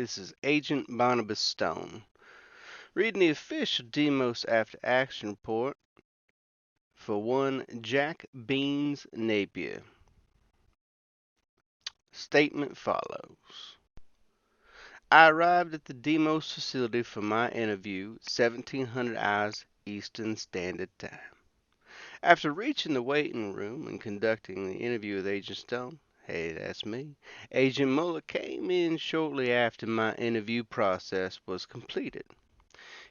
This is Agent Barnabas Stone, reading the official Dmos After Action report for one Jack Beans Napier. Statement follows. I arrived at the Dmos facility for my interview at 1700 hours Eastern Standard Time. After reaching the waiting room and conducting the interview with Agent Stone, hey, that's me, Agent Muller came in shortly after my interview process was completed.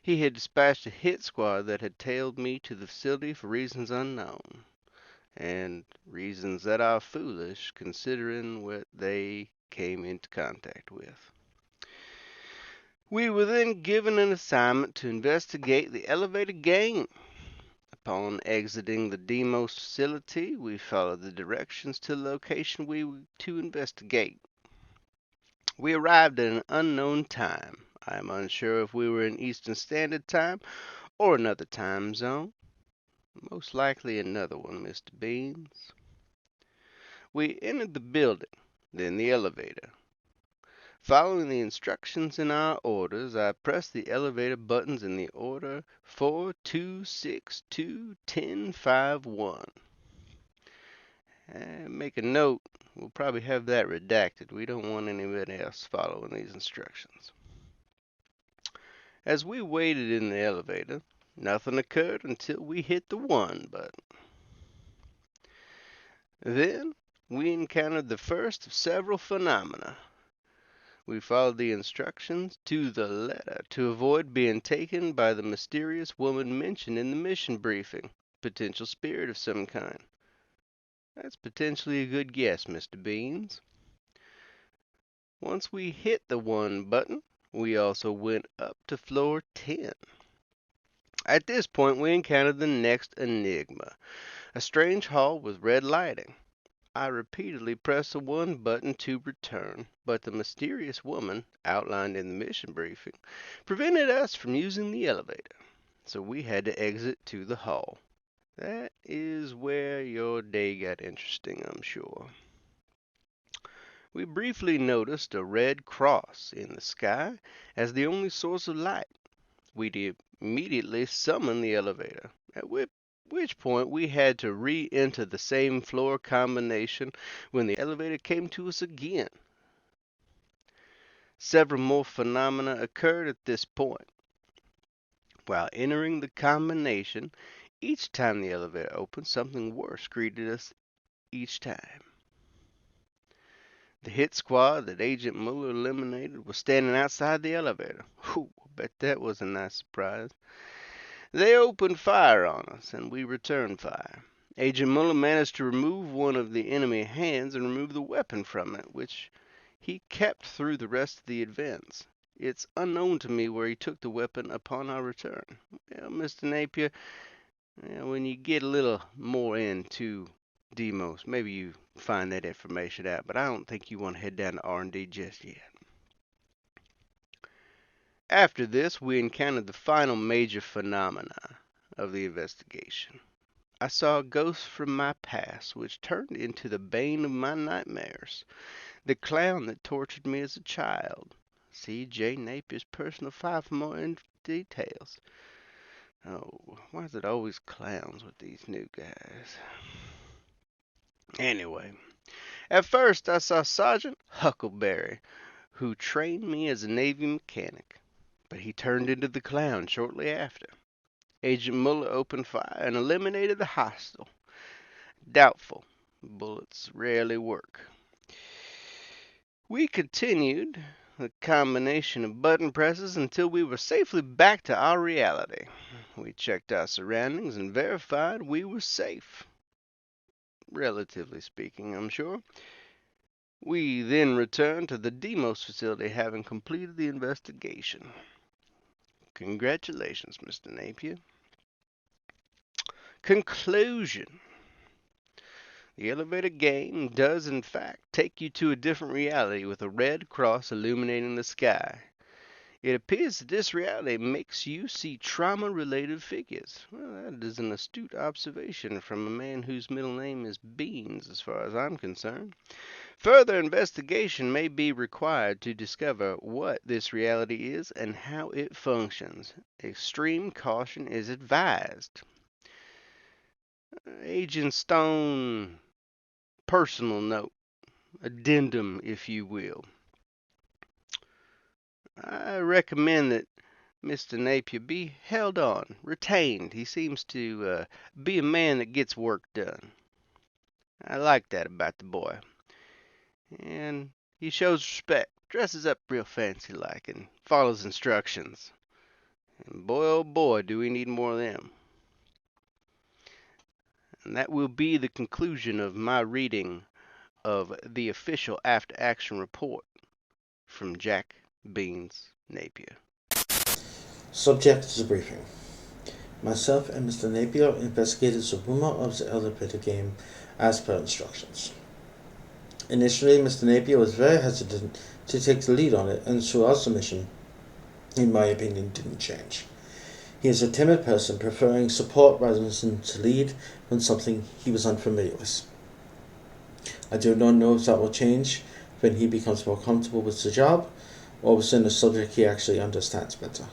He had dispatched a hit squad that had tailed me to the facility for reasons unknown, and reasons that are foolish considering what they came into contact with. We were then given an assignment to investigate the elevator gang. Upon exiting the Dmos facility, we followed the directions to the location we were to investigate. We arrived at an unknown time. I am unsure if we were in Eastern Standard Time or another time zone. Most likely another one, Mr. Beans. We entered the building, then the elevator. Following the instructions in our orders, I pressed the elevator buttons in the order 4, 2, 6, 2, 10, 5, 1. Make a note, we'll probably have that redacted. We don't want anybody else following these instructions. As we waited in the elevator, nothing occurred until we hit the 1 button. Then we encountered the first of several phenomena. We followed the instructions to the letter to avoid being taken by the mysterious woman mentioned in the mission briefing. Potential spirit of some kind. That's potentially a good guess, Mr. Beans. Once we hit the 1 button, we also went up to floor 10. At this point, we encountered the next enigma. A strange hall with red lighting. I repeatedly pressed the 1 button to return, but the mysterious woman, outlined in the mission briefing, prevented us from using the elevator, so we had to exit to the hall. That is where your day got interesting, I'm sure. We briefly noticed a red cross in the sky as the only source of light. We immediately summoned the elevator, at which point we had to re-enter the same floor combination when the elevator came to us again. Several more phenomena occurred at this point. While entering the combination, each time the elevator opened, something worse greeted us each time. The hit squad that Agent Muller eliminated was standing outside the elevator. Whew, I bet that was a nice surprise. They opened fire on us, and we returned fire. Agent Muller managed to remove one of the enemy hands and remove the weapon from it, which he kept through the rest of the events. It's unknown to me where he took the weapon upon our return. Well, Mr. Napier, when you get a little more into Dmos, maybe you find that information out, but I don't think you want to head down to R&D just yet. After this, we encountered the final major phenomena of the investigation. I saw a ghost from my past, which turned into the bane of my nightmares. The clown that tortured me as a child. See J. Napier's personal file for more details. Oh, why is it always clowns with these new guys? Anyway, at first I saw Sergeant Huckleberry, who trained me as a Navy mechanic, but he turned into the clown shortly after. Agent Muller opened fire and eliminated the hostile. Doubtful. Bullets rarely work. We continued the combination of button presses until we were safely back to our reality. We checked our surroundings and verified we were safe. Relatively speaking, I'm sure. We then returned to the Dmos facility, having completed the investigation. Congratulations, Mr. Napier. Conclusion. The elevator game does in fact take you to a different reality with a red cross illuminating the sky. It appears that this reality makes you see trauma-related figures. Well, that is an astute observation from a man whose middle name is Beans, as far as I'm concerned. Further investigation may be required to discover what this reality is and how it functions. Extreme caution is advised. Agent Stone, personal note, addendum, if you will. I recommend that Mr. Napier be held on, retained. He seems to be a man that gets work done. I like that about the boy. And he shows respect, dresses up real fancy like, and follows instructions. And boy, oh boy, do we need more of them. And that will be the conclusion of my reading of the official after action report from Jack Beans Napier. Subject to the briefing. Myself and Mr. Napier investigated the rumor of the elevator game as per instructions. Initially, Mr. Napier was very hesitant to take the lead on it, and throughout the mission, in my opinion, didn't change. He is a timid person, preferring support rather than to lead when something he was unfamiliar with. I do not know if that will change when he becomes more comfortable with the job, or within a subject he actually understands better.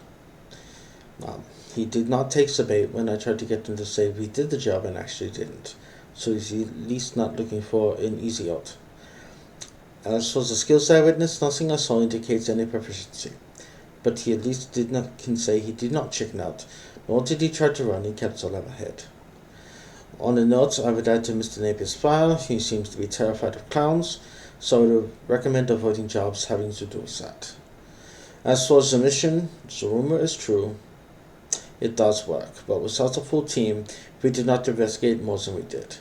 He did not take the bait when I tried to get him to say we did the job and actually didn't, so he's at least not looking for an easy out. As for the skills I witnessed, nothing I saw indicates any proficiency, but he at least can say he did not chicken out, nor did he try to run. He kept the level head. On a note, I would add to Mr. Napier's file, he seems to be terrified of clowns, so I would recommend avoiding jobs having to do with that. As for the mission, the rumor is true. It does work, but without a full team, we did not investigate more than we did.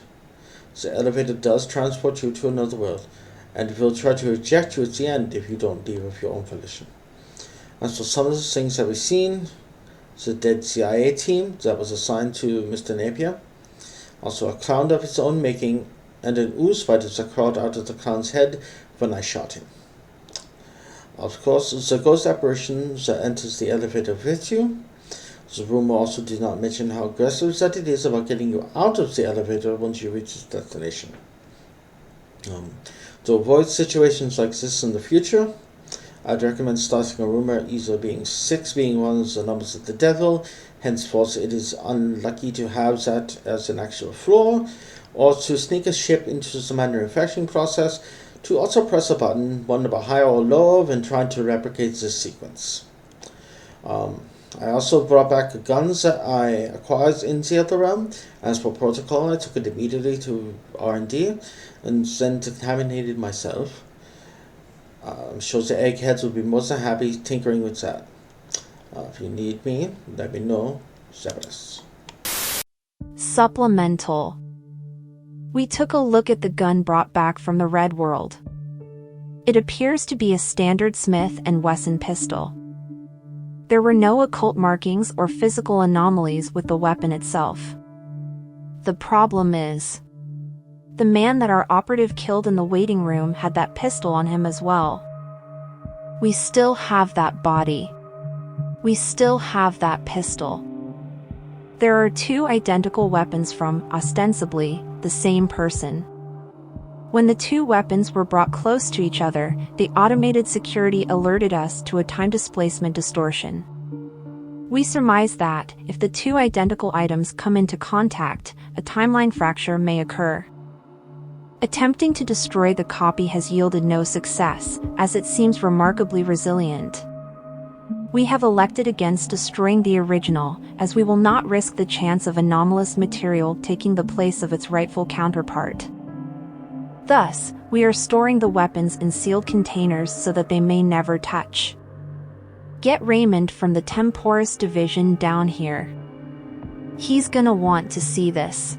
The elevator does transport you to another world, and it will try to eject you at the end if you don't leave of your own volition. As for some of the things that we've seen, the dead CIA team that was assigned to Mr. Napier, also a clown of its own making, and an ooze fighter that crawled out of the clown's head when I shot him. Of course, the ghost apparition that enters the elevator with you. The rumor also did not mention how aggressive that it is about getting you out of the elevator once you reach its destination. To avoid situations like this in the future, I'd recommend starting a rumor either being 6 being one of the numbers of the devil, henceforth it is unlucky to have that as an actual flaw, or to sneak a ship into the manufacturing process, to also press a button, one number higher or lower when trying to replicate this sequence. I also brought back guns that I acquired in the other realm. As for protocol, I took it immediately to R&D and then contaminated myself. I'm sure the eggheads will be more than happy tinkering with that. If you need me, let me know. Severus. Supplemental. We took a look at the gun brought back from the Red World. It appears to be a standard Smith & Wesson pistol. There were no occult markings or physical anomalies with the weapon itself. The problem is, the man that our operative killed in the waiting room had that pistol on him as well. We still have that body. We still have that pistol. There are 2 identical weapons from, ostensibly, the same person. When the 2 weapons were brought close to each other, the automated security alerted us to a time displacement distortion. We surmise that, if the 2 identical items come into contact, a timeline fracture may occur. Attempting to destroy the copy has yielded no success, as it seems remarkably resilient. We have elected against destroying the original, as we will not risk the chance of anomalous material taking the place of its rightful counterpart. Thus, we are storing the weapons in sealed containers so that they may never touch. Get Raymond from the Temporis division down here. He's gonna want to see this.